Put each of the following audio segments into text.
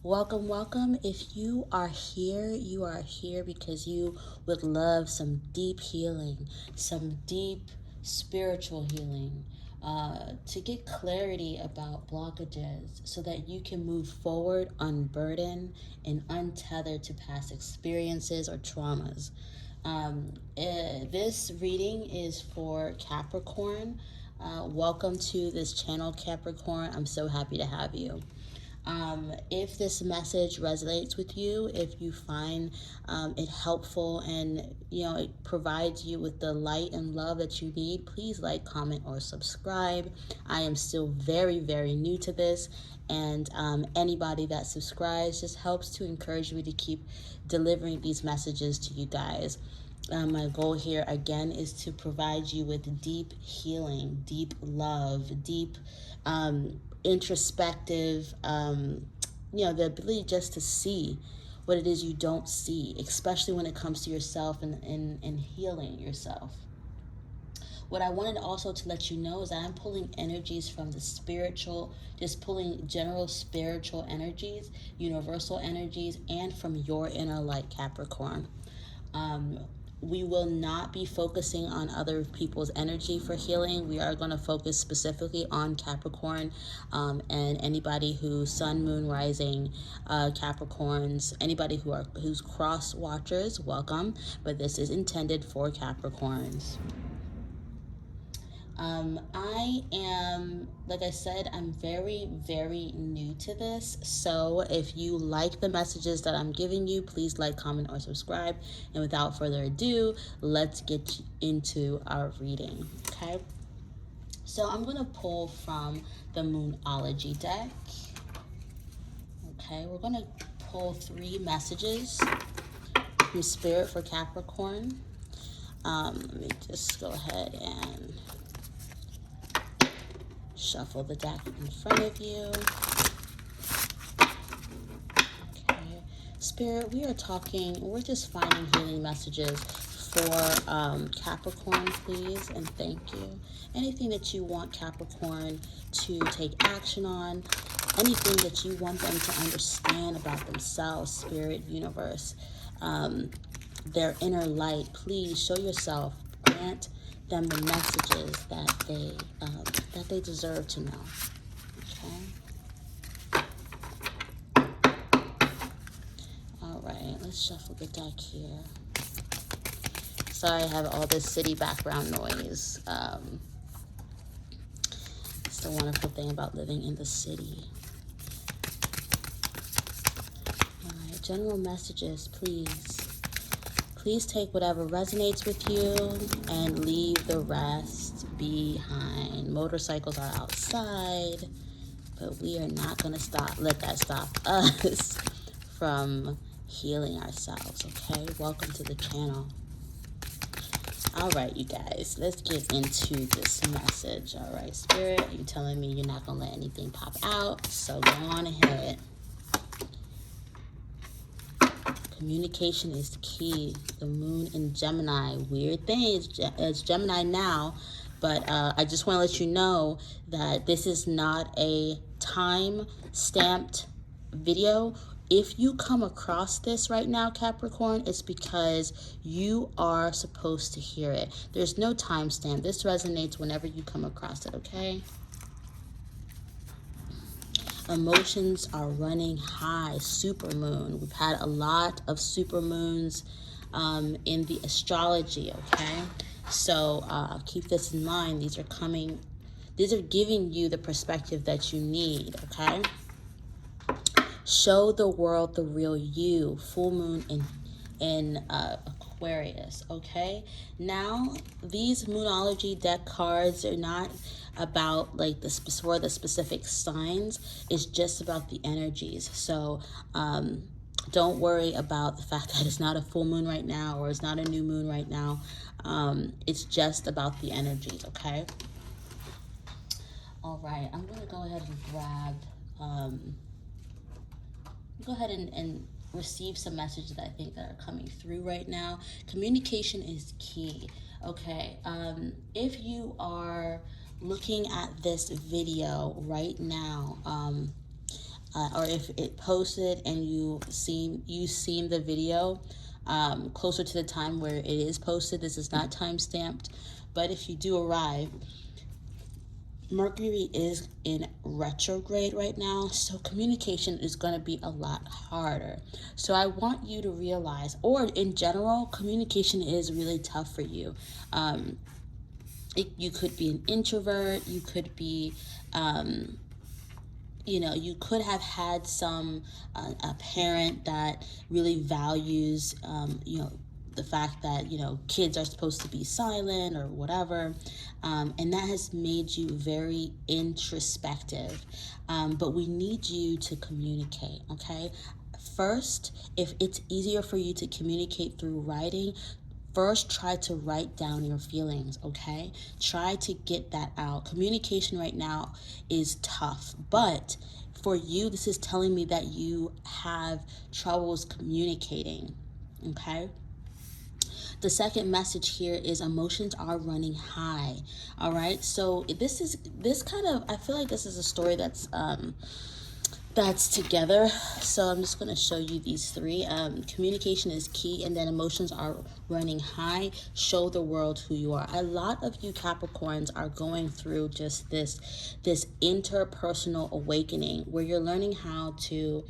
Welcome, welcome. If you are here because you would love some deep healing, some deep spiritual healing, to get clarity about blockages so that you can move forward unburdened and untethered to past experiences or traumas. This reading is for Capricorn. Welcome to this channel, Capricorn. I'm so happy to have you. If this message resonates with you, if you find it helpful and it provides you with the light and love that you need, please like, comment, or subscribe. I am still very, very new to this, and anybody that subscribes just helps to encourage me to keep delivering these messages to you guys. My goal here again is to provide you with deep healing, deep love, deep introspective, the ability just to see what it is you don't see, especially when it comes to yourself and healing yourself. What I wanted also to let you know is that I'm pulling energies from the spiritual, just pulling general spiritual energies, universal energies, and from your inner light, Capricorn. We will not be focusing on other people's energy for healing. We are going to focus specifically on Capricorn, and anybody who's sun, moon, rising, Capricorns, anybody who's cross watchers, welcome. But this is intended for Capricorns. I am, like I said, I'm very, very new to this. So if you like the messages that I'm giving you, please like, comment, or subscribe. And without further ado, let's get into our reading, okay? So I'm going to pull from the Moonology deck. Okay, we're going to pull 3 messages from Spirit for Capricorn. Let me just go ahead and shuffle the deck in front of you. Okay. Spirit, we're just finding healing messages for Capricorn, please, and thank you. Anything that you want Capricorn to take action on, anything that you want them to understand about themselves, Spirit, universe, their inner light, please show yourself, grant them the messages that they deserve to know. Okay. All right, let's shuffle the deck here. Sorry, I have all this city background noise. It's the wonderful thing about living in the city. All right, general messages, please. Please take whatever resonates with you and leave the rest behind. Motorcycles are outside, but we are not going to let that stop us from healing ourselves, okay? Welcome to the channel. All right, you guys, let's get into this message. All right, Spirit, you're telling me you're not going to let anything pop out, so go on ahead. Communication is key. The moon in Gemini. Weird thing. It's Gemini now, but I just want to let you know that this is not a time-stamped video. If you come across this right now, Capricorn, it's because you are supposed to hear it. There's no timestamp. This resonates whenever you come across it, okay? Emotions are running high. Supermoon. We've had a lot of supermoons in the astrology, okay? So keep this in mind. These are giving you the perspective that you need, okay? Show the world the real you. Full moon in Aquarius, okay? Now, these Moonology deck cards are not about like the specific signs. It's just about the energies. So don't worry about the fact that it's not a full moon right now or it's not a new moon right now. It's just about the energies, okay? All right, I'm going to go ahead and go ahead and receive some messages that I think that are coming through right now. Communication is key. Okay, if you are looking at this video right now, or if it posted and you seen the video closer to the time where it is posted. This is not time stamped, but if you do arrive, Mercury is in retrograde right now, so communication is going to be a lot harder. So I want you to realize, or in general, communication is really tough for you. You could be an introvert, you could be, you could have had a parent that really values, the fact that, kids are supposed to be silent or whatever. And that has made you very introspective. But we need you to communicate, okay? First, if it's easier for you to communicate through writing, first try to write down your feelings, okay? Try to get that out. Communication right now is tough, but for you, this is telling me that you have troubles communicating, okay? The second message here is emotions are running high. All right. So I feel like this is a story that's together. So I'm just going to show you these three. Communication is key, and then emotions are running high. Show the world who you are. A lot of you Capricorns are going through just this interpersonal awakening where you're learning how to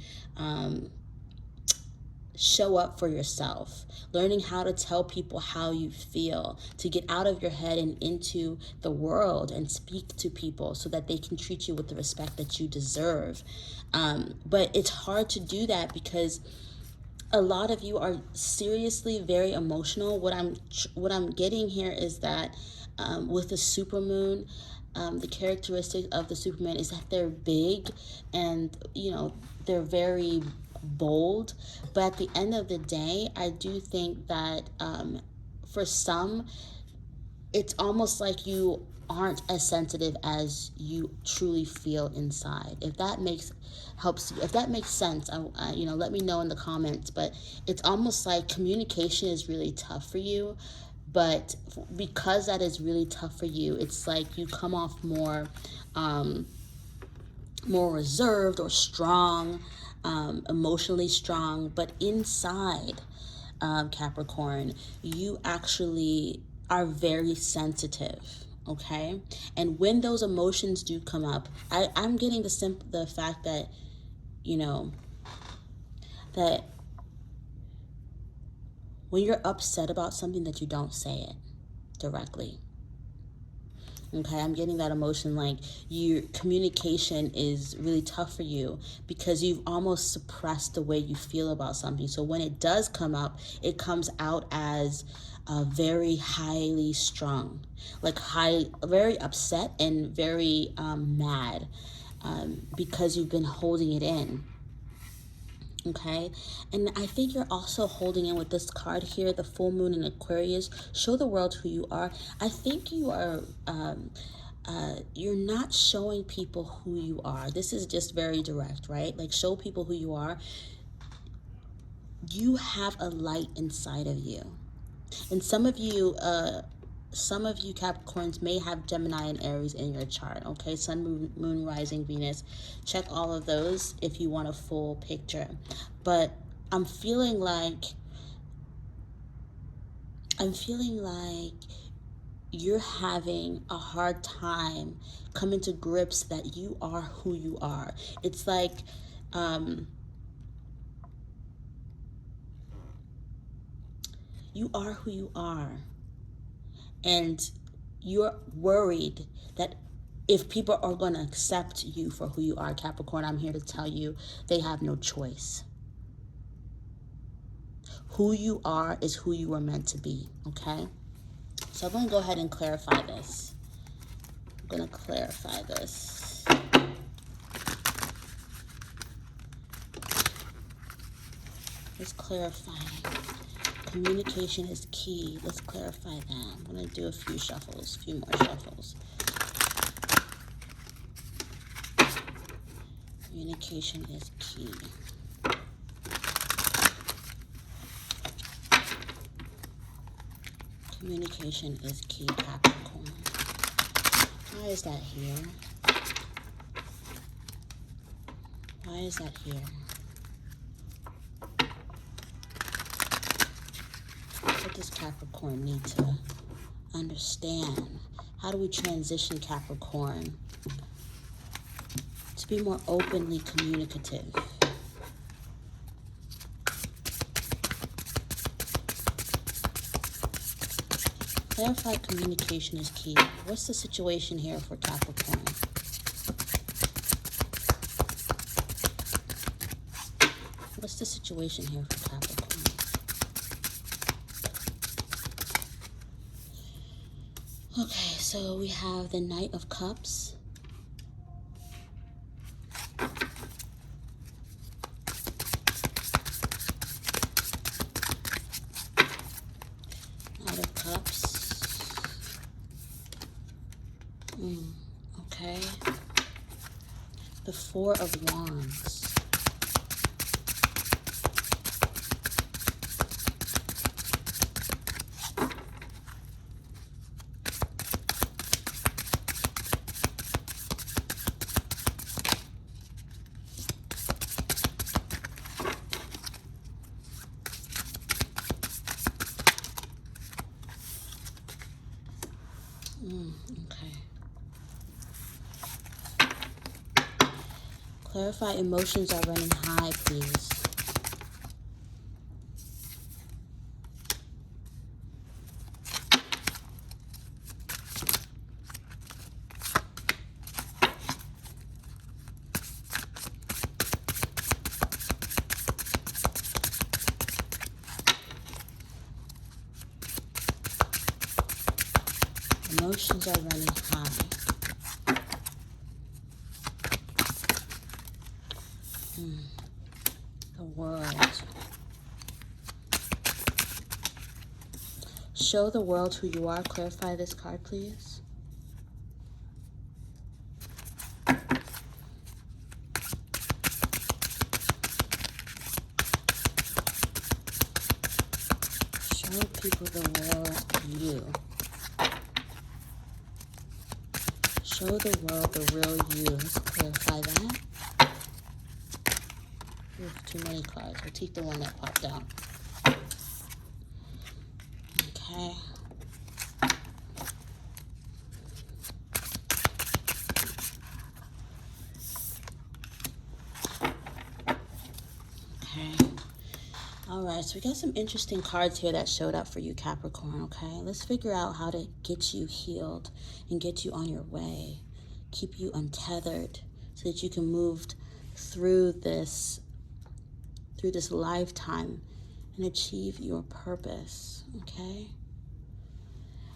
show up for yourself, learning how to tell people how you feel, to get out of your head and into the world and speak to people so that they can treat you with the respect that you deserve. But it's hard to do that because a lot of you are seriously very emotional. What I'm getting here is that with the supermoon, the characteristic of the superman is that they're big and they're very bold, but at the end of the day, I do think that for some, it's almost like you aren't as sensitive as you truly feel inside. If that makes sense, let me know in the comments. But it's almost like communication is really tough for you, but because that is really tough for you, it's like you come off more reserved or strong, emotionally strong, but inside, Capricorn, you actually are very sensitive, okay? And when those emotions do come up, I'm getting the fact that, that when you're upset about something, that you don't say it directly. Okay, I'm getting that emotion like your communication is really tough for you because you've almost suppressed the way you feel about something. So when it does come up, it comes out as very highly strung, very upset and very mad because you've been holding it in. Okay, and I think you're also holding in with this card here, the full moon in Aquarius. Show the world who you are. I think you are you're not showing people who you are. This is just very direct, right? Like, show people who you are. You have a light inside of you, and some of you Capricorns may have Gemini and Aries in your chart, okay? Sun, moon, rising, Venus. Check all of those if you want a full picture. But I'm feeling like you're having a hard time coming to grips that you are who you are. It's like you are who you are. And you're worried that if people are going to accept you for who you are, Capricorn, I'm here to tell you they have no choice. Who you are is who you were meant to be, okay? So I'm going to go ahead and clarify this. Let's clarify. Communication is key. Let's clarify that. I'm going to do a few more shuffles. Communication is key. Communication is key, Capricorn. Why is that here? Why is that here? What does Capricorn need to understand? How do we transition Capricorn to be more openly communicative? Clarified communication is key. What's the situation here for Capricorn? What's the situation here for Capricorn? Okay, so we have the Knight of Cups. Knight of Cups. Okay. The Four of Wands. Okay. Clarify emotions are running high, please. Emotions are running high. The World. Show the world who you are. Clarify this card, please. Show people the world you. Show the world the real you. Let's clarify that. We have too many cards. We'll take the one that popped out. Okay. Okay. All right, so we got some interesting cards here that showed up for you, Capricorn, okay? Let's figure out how to get you healed and get you on your way. Keep you untethered so that you can move through this lifetime and achieve your purpose, okay?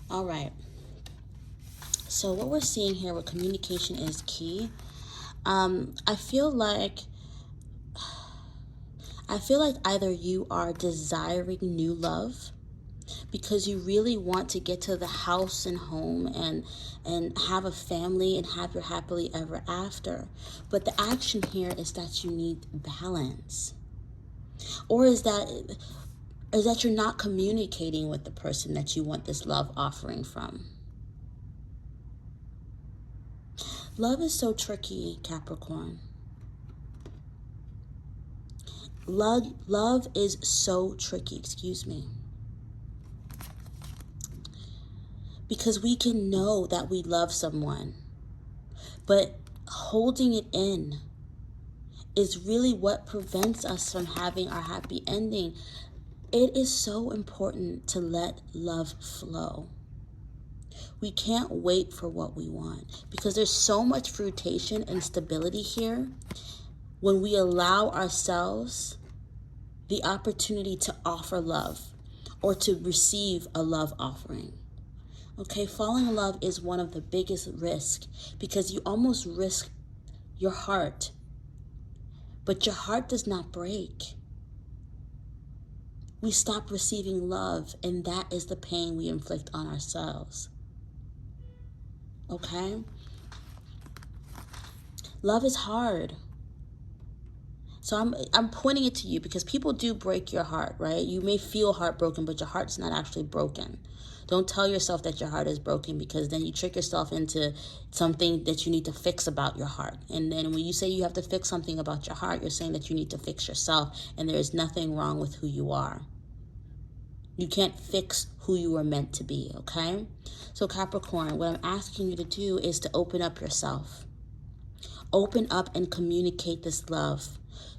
All right. So what we're seeing here with communication is key. I feel like either you are desiring new love because you really want to get to the house and home and have a family and have your happily ever after. But the action here is that you need balance. Or is that you're not communicating with the person that you want this love offering from. Love is so tricky, Capricorn. Love is so tricky, excuse me. Because we can know that we love someone, but holding it in is really what prevents us from having our happy ending. It is so important to let love flow. We can't wait for what we want because there's so much fruition and stability here when we allow ourselves the opportunity to offer love or to receive a love offering. Okay, falling in love is one of the biggest risks because you almost risk your heart, but your heart does not break. We stop receiving love, and that is the pain we inflict on ourselves. Okay? Love is hard. So I'm pointing it to you because people do break your heart, right? You may feel heartbroken, but your heart's not actually broken. Don't tell yourself that your heart is broken, because then you trick yourself into something that you need to fix about your heart. And then when you say you have to fix something about your heart, you're saying that you need to fix yourself, and there is nothing wrong with who you are. You can't fix who you were meant to be, okay? So Capricorn, what I'm asking you to do is to open up yourself. Open up and communicate this love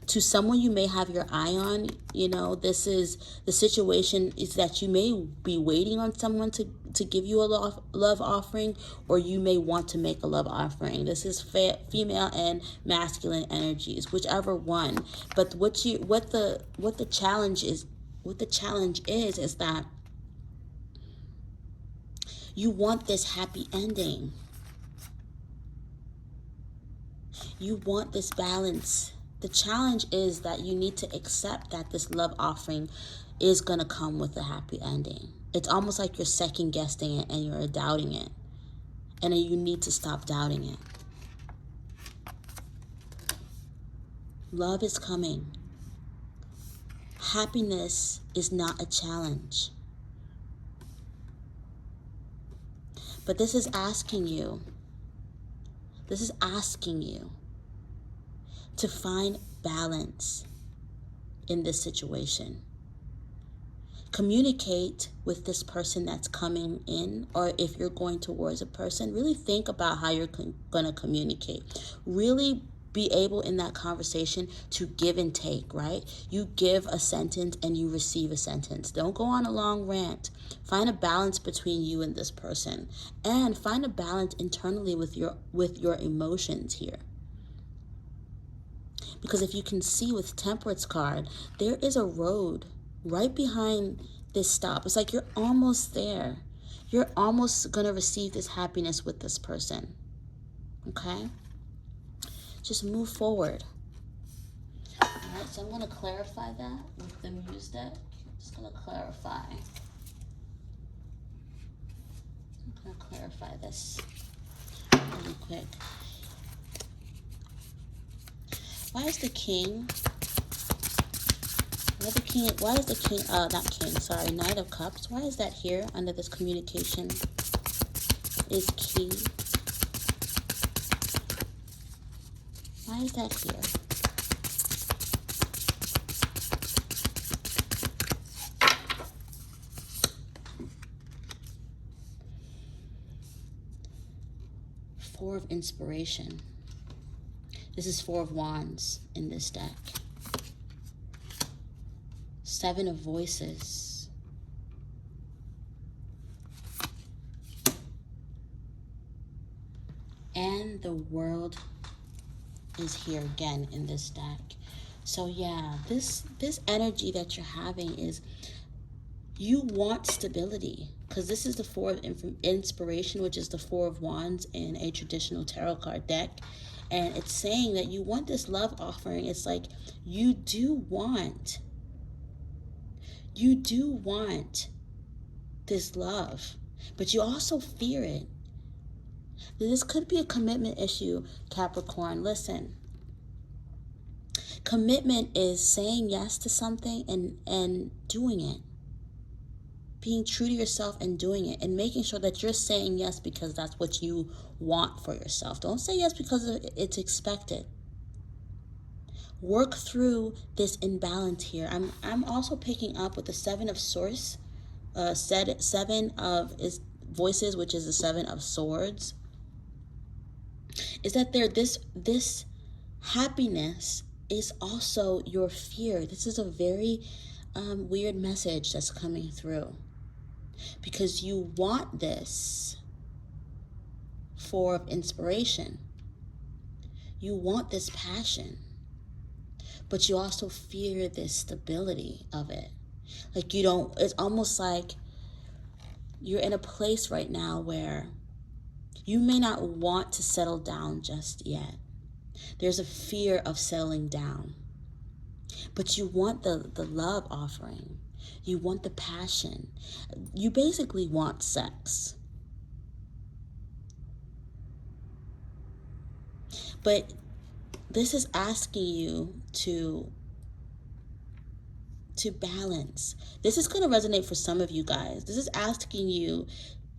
to someone you may have your eye on. You know, this is the situation, is that you may be waiting on someone to give you a love offering, or you may want to make a love offering. This is female and masculine energies, whichever one. But what the challenge is that you want this happy ending. You want this balance. The challenge is that you need to accept that this love offering is going to come with a happy ending. It's almost like you're second guessing it and you're doubting it. And you need to stop doubting it. Love is coming. Happiness is not a challenge. But this is asking you to find balance in this situation. Communicate with this person that's coming in, or if you're going towards a person, really think about how you're going to communicate. Really be able in that conversation to give and take, right? You give a sentence and you receive a sentence. Don't go on a long rant. Find a balance between you and this person, and find a balance internally with your emotions here. Because if you can see with Temperance card, there is a road right behind this stop. It's like you're almost there. You're almost going to receive this happiness with this person. Okay? Just move forward. All right, so I'm going to clarify that with the Muse deck. I'm just going to clarify. I'm going to clarify this really quick. Why is the king? Why is the king, not king, sorry, Knight of Cups? Why is that here under this communication is key? Why is that here? Four of Inspiration. This is Four of Wands in this deck. Seven of Voices. And the World is here again in this deck. So yeah, this energy that you're having is you want stability, because this is the Four of Inspiration, which is the Four of Wands in a traditional tarot card deck. And it's saying that you want this love offering. It's like you do want this love, but you also fear it. This could be a commitment issue, Capricorn. Listen, commitment is saying yes to something and doing it. Being true to yourself and doing it, and making sure that you're saying yes because that's what you want for yourself. Don't say yes because it's expected. Work through this imbalance here. I'm also picking up with the Seven of Swords, Seven of Voices, which is the Seven of Swords. Is that this happiness is also your fear. This is a very weird message that's coming through, because you want this Four of Inspiration. You want this passion, but you also fear this stability of it. Like it's almost like you're in a place right now where you may not want to settle down just yet. There's a fear of settling down, but you want the love offering. You want the passion. You basically want sex. But this is asking you to balance. This is going to resonate for some of you guys. This is asking you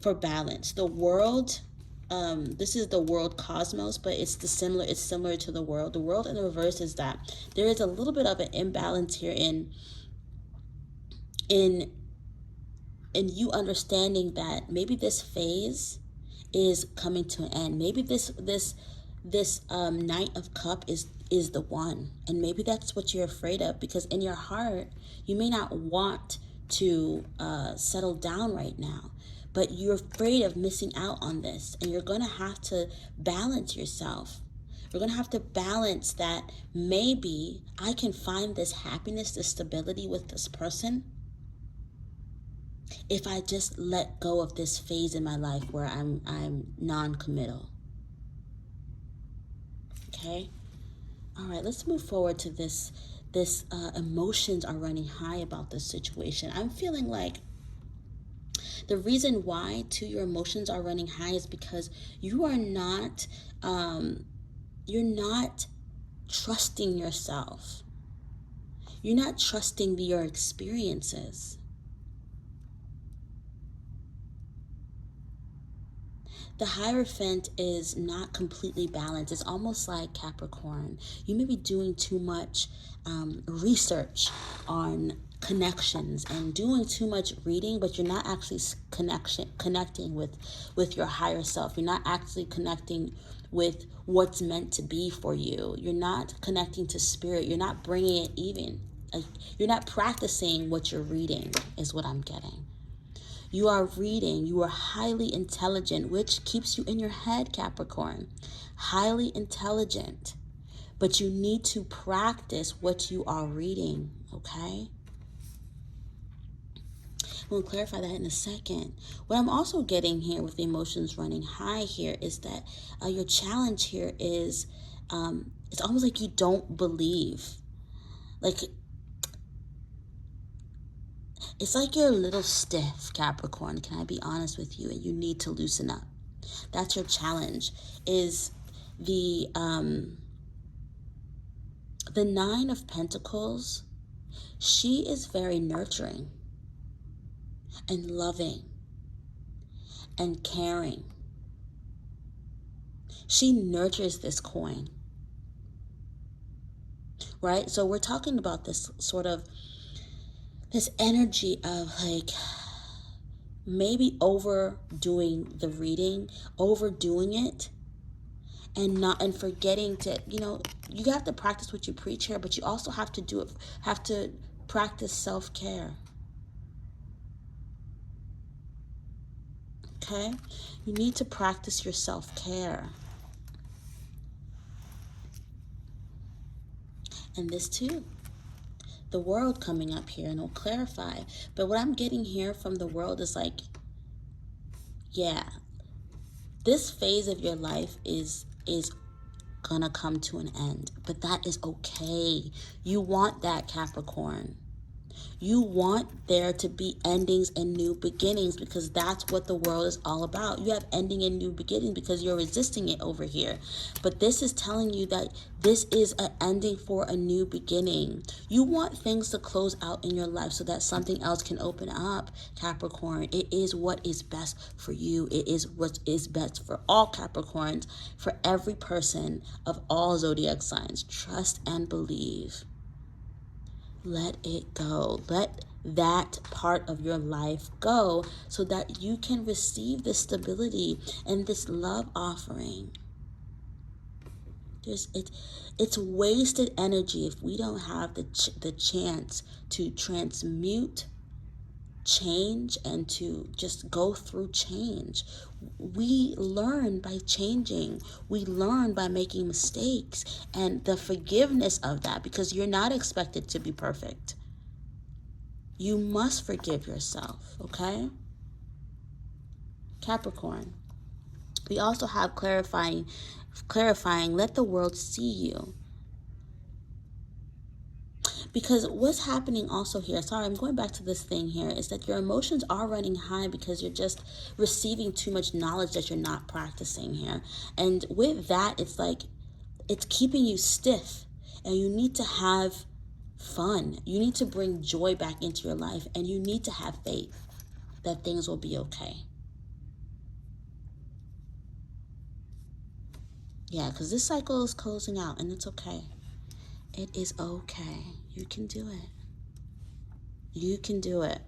for balance. The world, this is the world cosmos, but it's similar to the world. The world in the reverse is that there is a little bit of an imbalance here in you understanding that maybe this phase is coming to an end. Maybe this Knight of Cup is the one, and maybe that's what you're afraid of, because in your heart you may not want to settle down right now, but you're afraid of missing out on this, and you're gonna have to balance yourself. You're gonna have to balance that. Maybe I can find this happiness, this stability with this person, if I just let go of this phase in my life where I'm non-committal. Okay? All right, let's move forward to this emotions are running high about this situation. I'm feeling like the reason why your emotions are running high is because you're not trusting yourself. You're not trusting your experiences. The Hierophant is not completely balanced. It's almost like Capricorn. You may be doing too much research on connections and doing too much reading, but you're not actually connecting with your higher self. You're not actually connecting with what's meant to be for you. You're not connecting to spirit. You're not bringing it even. You're not practicing what you're reading, is what I'm getting. You are reading, you are highly intelligent, which keeps you in your head, Capricorn. Highly intelligent. But you need to practice what you are reading, okay? We'll clarify that in a second. What I'm also getting here with the emotions running high here is that your challenge here is, it's almost like you don't believe. Like, it's like you're a little stiff, Capricorn. Can I be honest with you? And you need to loosen up. That's your challenge. Is the Nine of Pentacles. She is very nurturing and loving and caring. She nurtures this coin, right? So we're talking about this sort of this energy of like maybe overdoing the reading, overdoing it, and forgetting to, you have to practice what you preach here, but you also have to practice self-care. Okay? You need to practice your self-care. And this too. The World coming up here, and it'll clarify. But what I'm getting here from the World is like, yeah, this phase of your life is gonna come to an end, but that is okay. You want that, Capricorn. You want there to be endings and new beginnings, because that's what the world is all about. You have ending and new beginning because you're resisting it over here. But this is telling you that this is an ending for a new beginning. You want things to close out in your life so that something else can open up, Capricorn. It is what is best for you. It is what is best for all Capricorns, for every person of all zodiac signs. Trust and believe. Let it go. Let that part of your life go so that you can receive this stability and this love offering. It's wasted energy if we don't have the chance to transmute, change, and to just go through change. We learn by changing. We learn by making mistakes, and the forgiveness of that, because you're not expected to be perfect. You must forgive yourself, okay? Capricorn. We also have clarifying, let the world see you. Because what's happening also here, sorry, I'm going back to this thing here, is that your emotions are running high because you're just receiving too much knowledge that you're not practicing here. And with that, it's like it's keeping you stiff, and you need to have fun. You need to bring joy back into your life, and you need to have faith that things will be okay. Yeah, because this cycle is closing out, and it's okay. It is okay. You can do it. You can do it.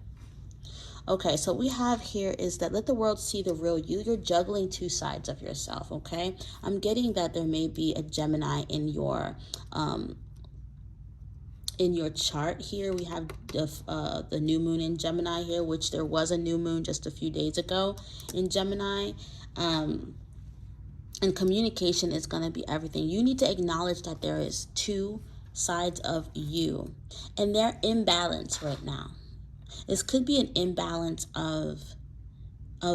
Okay, so what we have here is that let the world see the real you. You're juggling two sides of yourself, okay? I'm getting that there may be a Gemini in your chart here. We have the new moon in Gemini here, which there was a new moon just a few days ago in Gemini. And communication is going to be everything. You need to acknowledge that there is two sides of you, and they're imbalanced right now. This could be an imbalance of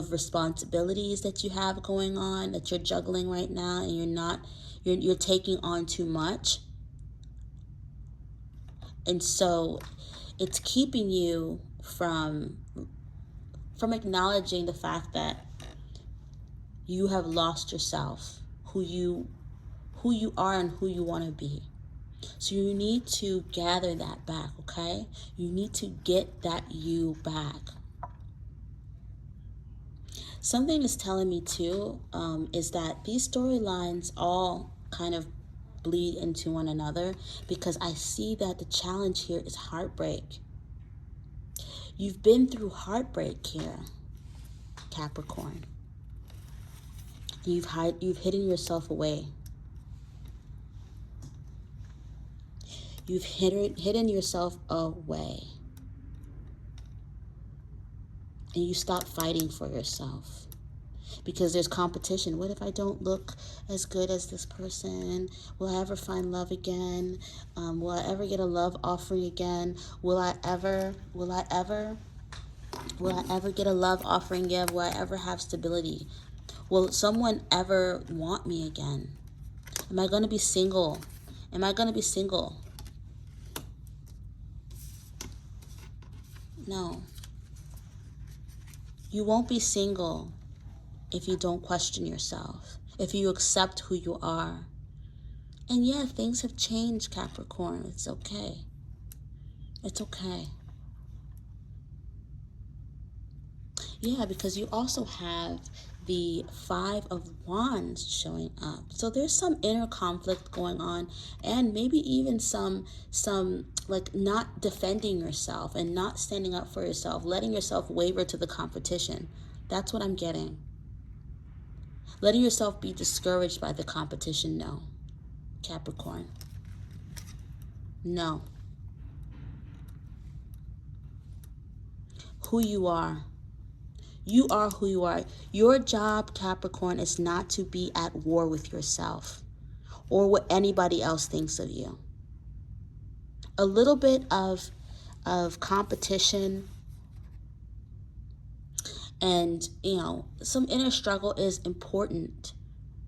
responsibilities that you have going on, that you're juggling right now, and you're taking on too much. And so it's keeping you from acknowledging the fact that you have lost yourself, who you are and who you want to be. So you need to gather that back, okay? You need to get that you back. Something is telling me too, is that these storylines all kind of bleed into one another, because I see that the challenge here is heartbreak. You've been through heartbreak here, Capricorn. You've hidden yourself away. You've hidden yourself away. And you stop fighting for yourself because there's competition. What if I don't look as good as this person? Will I ever find love again? Will I ever get a love offering again? Will I ever get a love offering again? Will I ever have stability? Will someone ever want me again? Am I going to be single? No. You won't be single if you don't question yourself, if you accept who you are. And yeah, things have changed, Capricorn. It's okay. It's okay. Yeah, because you also have the Five of Wands showing up. So there's some inner conflict going on, and maybe even some like not defending yourself and not standing up for yourself, letting yourself waver to the competition. That's what I'm getting. Letting yourself be discouraged by the competition. No, Capricorn. No. Who you are. You are who you are. Your job, Capricorn, is not to be at war with yourself or what anybody else thinks of you. A little bit of competition and, some inner struggle is important.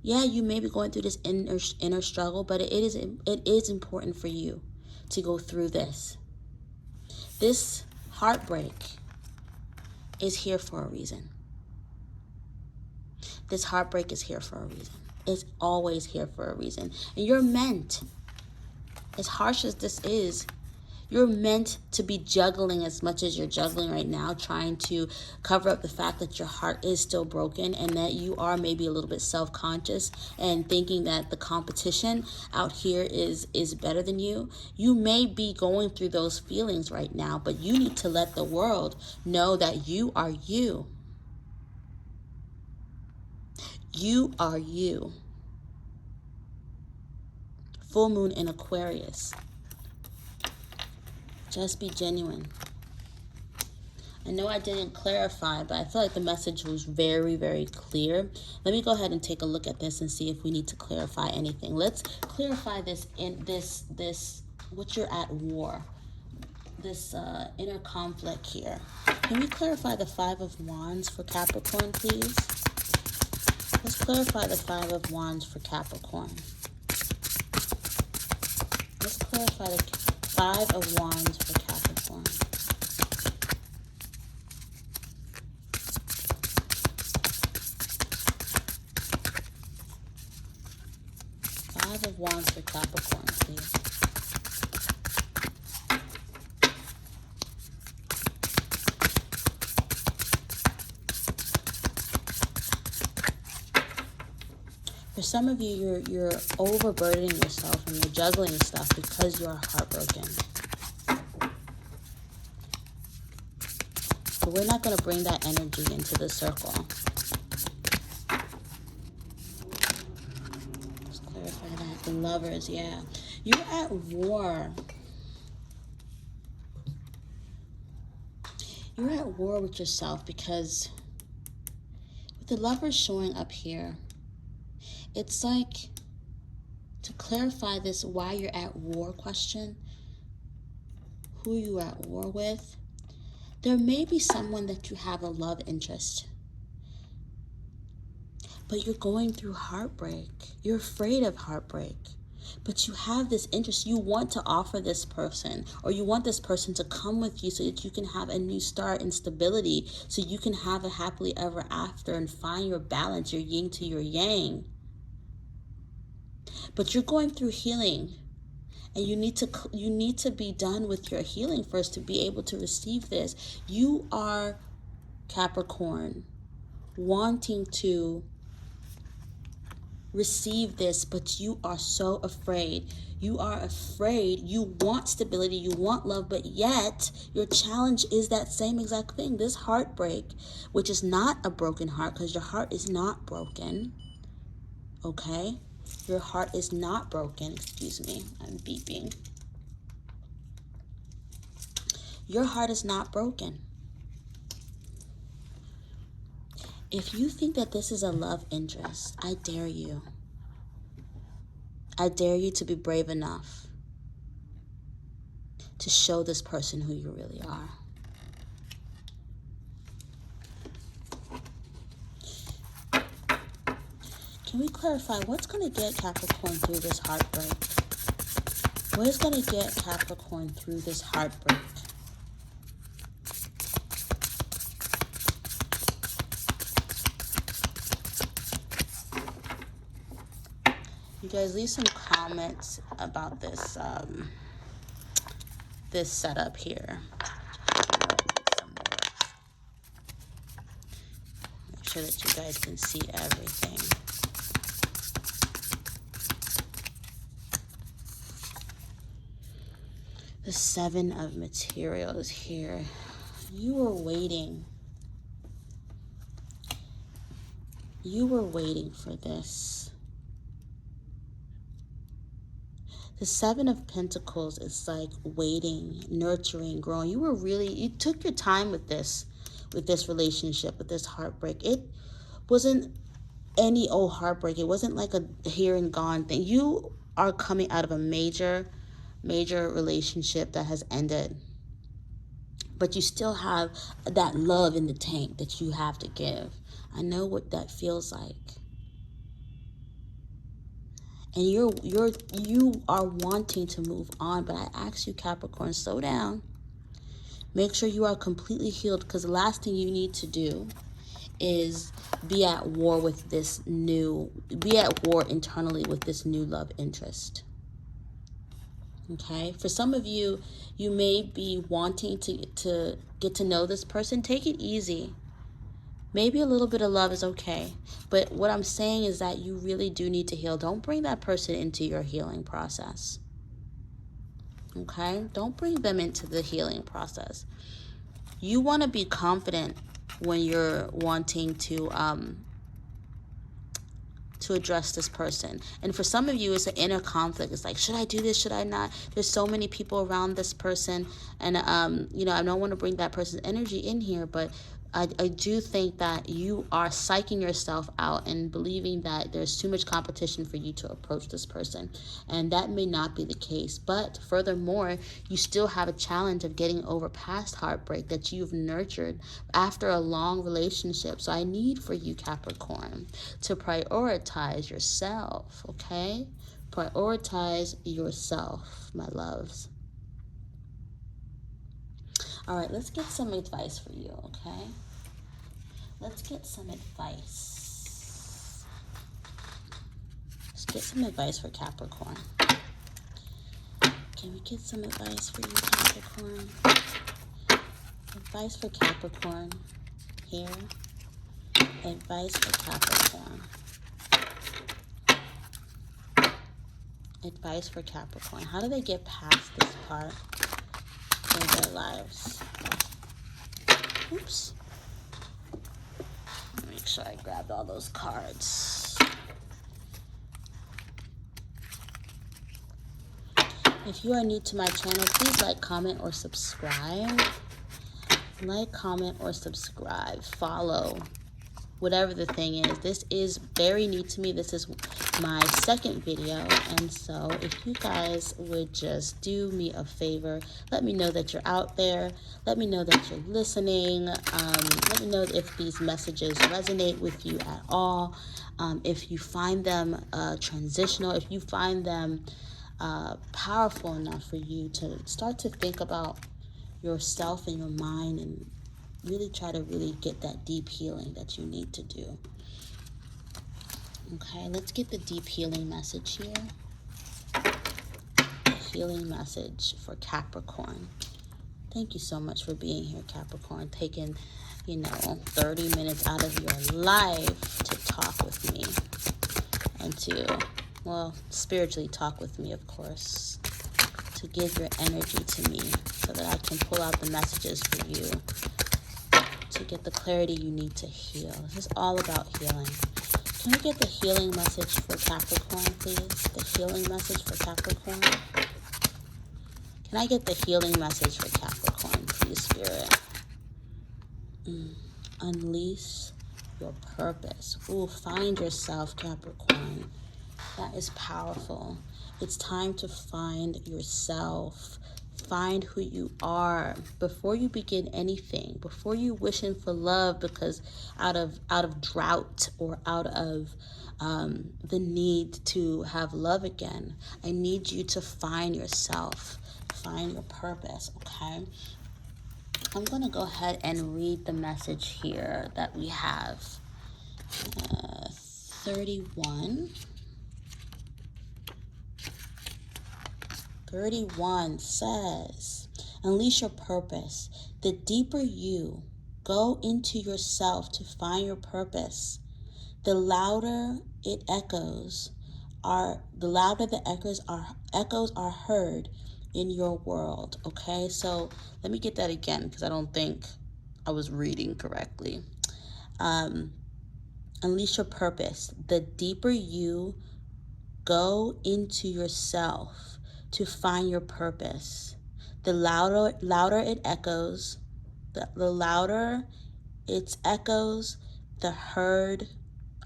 Yeah, you may be going through this inner struggle, but it is important for you to go through this. This heartbreak is here for a reason. This heartbreak is here for a reason. It's always here for a reason. And you're meant, as harsh as this is, you're meant to be juggling as much as you're juggling right now, trying to cover up the fact that your heart is still broken and that you are maybe a little bit self-conscious and thinking that the competition out here is better than you. You may be going through those feelings right now, but you need to let the world know that you are you. You are you. Full moon in Aquarius. Just be genuine. I know I didn't clarify, but I feel like the message was very, very clear. Let me go ahead and take a look at this and see if we need to clarify anything. Let's clarify this in this what you're at war. This inner conflict here. Can we clarify the Five of Wands for Capricorn, please? Let's clarify the Five of Wands for Capricorn. Let's clarify the Five of Wands for Capricorn. Five of of Wands for Capricorn, please. For some of you, you're overburdening yourself and you're juggling stuff because you're heartbroken. But we're not going to bring that energy into the circle. Let's clarify that. The Lovers, yeah. You're at war. You're at war with yourself because with the Lovers showing up here, it's like, to clarify this why you're at war question, who you are at war with, there may be someone that you have a love interest, but you're going through heartbreak. You're afraid of heartbreak, but you have this interest. You want to offer this person, or you want this person to come with you so that you can have a new start and stability, so you can have a happily ever after and find your balance, your yin to your yang. But you're going through healing, and you need to be done with your healing first to be able to receive this. You are, Capricorn, wanting to receive this, but you are so afraid. You are afraid. You want stability, you want love, but yet your challenge is that same exact thing, this heartbreak, which is not a broken heart, because your heart is not broken. Okay? Your heart is not broken. Excuse me, I'm beeping. Your heart is not broken. If you think that this is a love interest, I dare you. I dare you to be brave enough to show this person who you really are. Can we clarify what's going to get Capricorn through this heartbreak? What is going to get Capricorn through this heartbreak? You guys leave some comments about this this setup here. Make sure that you guys can see everything. The Seven of Materials here. You were waiting. You were waiting for this. The Seven of Pentacles is like waiting, nurturing, growing. You took your time with this relationship, with this heartbreak. It wasn't any old heartbreak. It wasn't like a here and gone thing. You are coming out of a major relationship that has ended. But you still have that love in the tank that you have to give. I know what that feels like. And you are wanting to move on, but I ask you, Capricorn, slow down. Make sure you are completely healed, because the last thing you need to do is be at war internally with this new love interest. Okay? For some of you, you may be wanting to get to know this person. Take it easy. Maybe a little bit of love is okay. But what I'm saying is that you really do need to heal. Don't bring that person into your healing process. Okay? Don't bring them into the healing process. You want to be confident when you're wanting to address this person. And for some of you, it's an inner conflict. It's like, should I do this? Should I not? There's so many people around this person. And, I don't want to bring that person's energy in here, but I do think that you are psyching yourself out and believing that there's too much competition for you to approach this person. And that may not be the case. But furthermore, you still have a challenge of getting over past heartbreak that you've nurtured after a long relationship. So I need for you, Capricorn, to prioritize yourself, okay? Prioritize yourself, my loves. All right, let's get some advice for you, okay? Let's get some advice. Let's get some advice for Capricorn? Can we get some advice for you, Capricorn? Advice for Capricorn here. Advice for Capricorn. Advice for Capricorn. How do they get past this part in their lives? Oops. Make sure I grabbed all those cards. If you are new to my channel, please like, comment, or subscribe. Like, comment, or subscribe. Follow. Whatever the thing is. This is very new to me. This is my second video. And so if you guys would just do me a favor, let me know that you're out there. Let me know that you're listening. Let me know if these messages resonate with you at all. If you find them transitional, if you find them powerful enough for you to start to think about yourself and your mind and really try to really get that deep healing that you need to do. Okay, let's get the deep healing message here. The healing message for Capricorn. Thank you so much for being here, Capricorn. Taking, 30 minutes out of your life to talk with me. And to, spiritually talk with me, of course. To give your energy to me so that I can pull out the messages for you. To get the clarity you need to heal. This is all about healing. Can we get the healing message for Capricorn, please? The healing message for Capricorn. Can I get the healing message for Capricorn, please, Spirit? Unleash your purpose. Ooh, find yourself, Capricorn. That is powerful. It's time to find yourself. Find who you are before you begin anything, before you wishing for love because out of drought or out of the need to have love again. I need you to find yourself, find your purpose, okay? I'm going to go ahead and read the message here that we have. 31. 31 says, unleash your purpose. The deeper you go into yourself to find your purpose, the louder it echoes. The louder the echoes are heard in your world. Okay, so let me get that again because I don't think I was reading correctly. Unleash your purpose. The deeper you go into yourself to find your purpose, the louder it echoes, the louder its echoes, the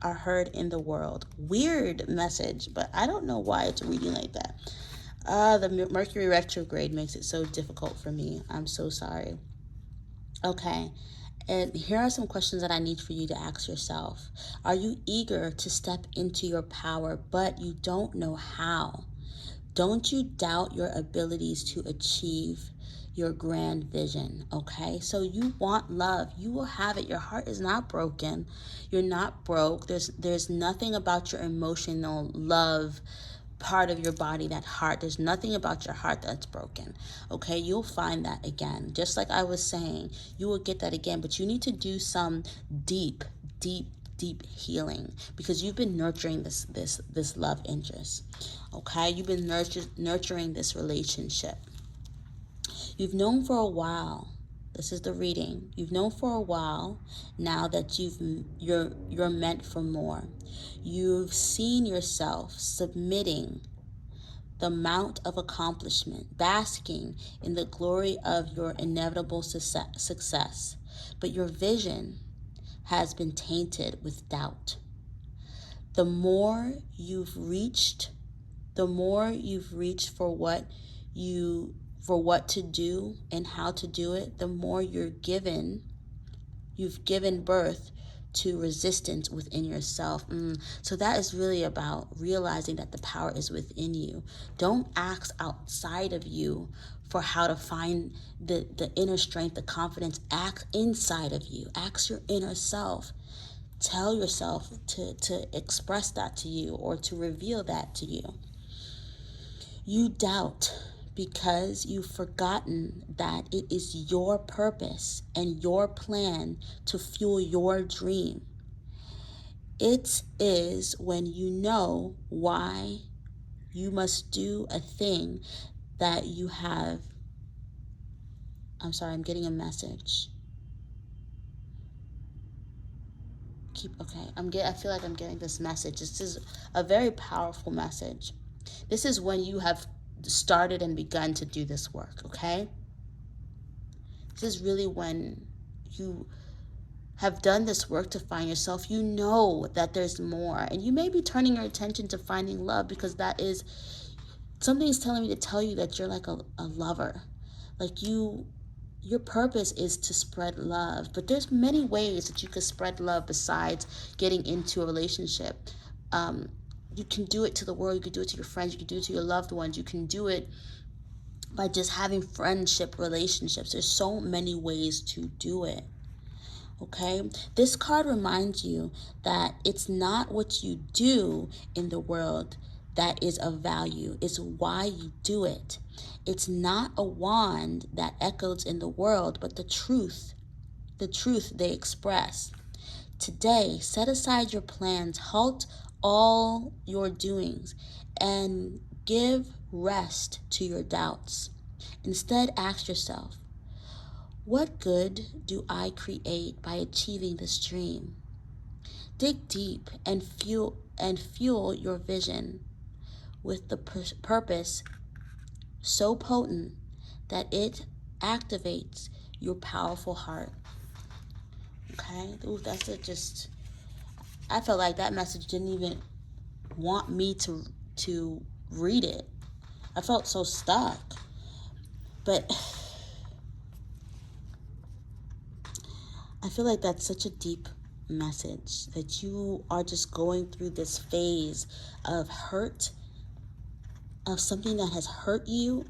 are heard in the world. Weird message, but I don't know why it's reading like that. The Mercury retrograde makes it so difficult for me. I'm so sorry. Okay, and here are some questions that I need for you to ask yourself. Are you eager to step into your power, but you don't know how? Don't you doubt your abilities to achieve your grand vision, okay? So you want love. You will have it. Your heart is not broken. You're not broke. There's nothing about your emotional love part of your body, that heart. There's nothing about your heart that's broken, okay? You'll find that again. Just like I was saying, you will get that again, but you need to do some deep healing because you've been nurturing this love interest, okay? You've been nurturing this relationship. You've known for a while. This is the reading. You've known for a while now that you're meant for more. You've seen yourself submitting the mount of accomplishment, basking in the glory of your inevitable success. But your vision has been tainted with doubt. The more you've reached for what to do and how to do it, the more you've given birth to resistance within yourself. So that is really about realizing that the power is within you. Don't ask outside of you for how to find the inner strength, the confidence. Ask inside of you. Ask your inner self. tell yourself to express that to you or to reveal that to you. You doubt because you've forgotten that it is your purpose and your plan to fuel your dream. It is when you know why you must do a thing that you have. I'm sorry, I'm getting a message. I feel like I'm getting this message. This is a very powerful message. This is when you have started and begun to do this work, okay? This is really when you have done this work to find yourself. You know that there's more, and you may be turning your attention to finding love because that is something is telling me to tell you that you're like a lover. Like your purpose is to spread love, but there's many ways that you could spread love besides getting into a relationship. You can do it to the world, you can do it to your friends, you can do it to your loved ones, you can do it by just having friendship relationships. There's so many ways to do it. Okay, this card reminds you that it's not what you do in the world that is of value, it's why you do it. It's not a wand that echoes in the world, but the truth they express. Today, set aside your plans, halt all your doings, and give rest to your doubts. Instead, ask yourself, what good do I create by achieving this dream? Dig deep and fuel your vision with the purpose so potent that it activates your powerful heart. Okay? Ooh, that's it. Just, I felt like that message didn't even want me to read it. I felt so stuck. But I feel like that's such a deep message, that you are just going through this phase of hurt, of something that has hurt you,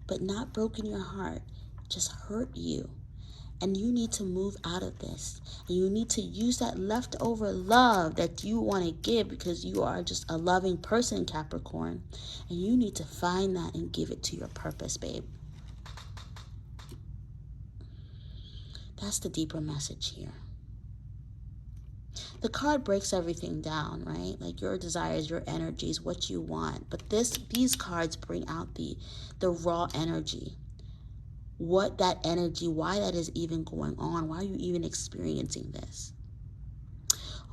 but not broken your heart, just hurt you. And you need to move out of this. And you need to use that leftover love that you want to give, because you are just a loving person, Capricorn. And you need to find that and give it to your purpose, babe. That's the deeper message here. The card breaks everything down, right? Like your desires, your energies, what you want. But these cards bring out the raw energy. What that energy, why that is even going on, why are you even experiencing this?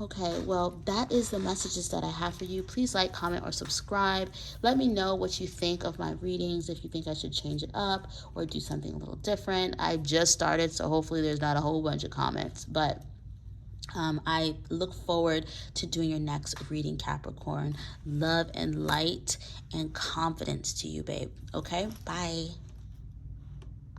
Okay, well, that is the messages that I have for you. Please like, comment, or subscribe. Let me know what you think of my readings, if you think I should change it up or do something a little different. I just started, so hopefully there's not a whole bunch of comments, but I look forward to doing your next reading, Capricorn. Love and light and confidence to you, babe. Okay, bye.